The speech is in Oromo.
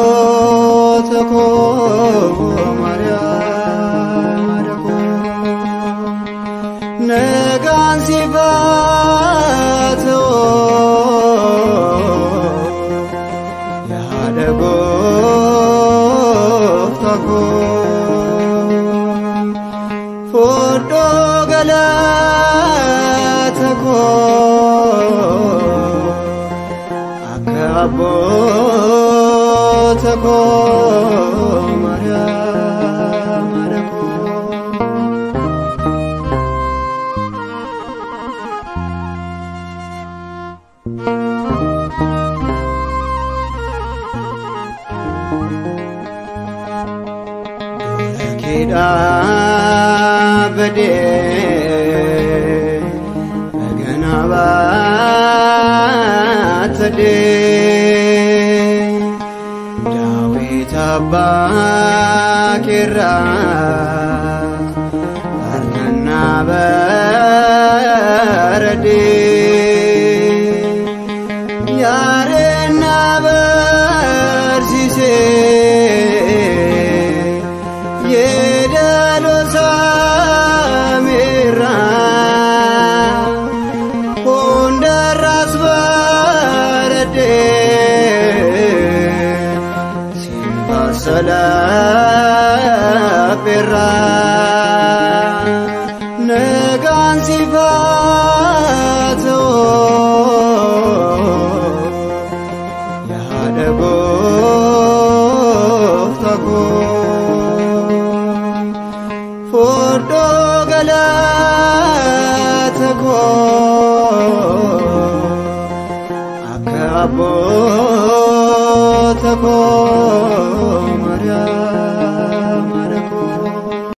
akabotako Mariamarako negan sifato yadegoftako fodo galatako akabotako Mariamarako Kida bade agana tade Dawit abba kira arna barade yare na barsise yedalo samira pondaras barade simba salapera negan sifato yadegoftako fodo galatako akabotako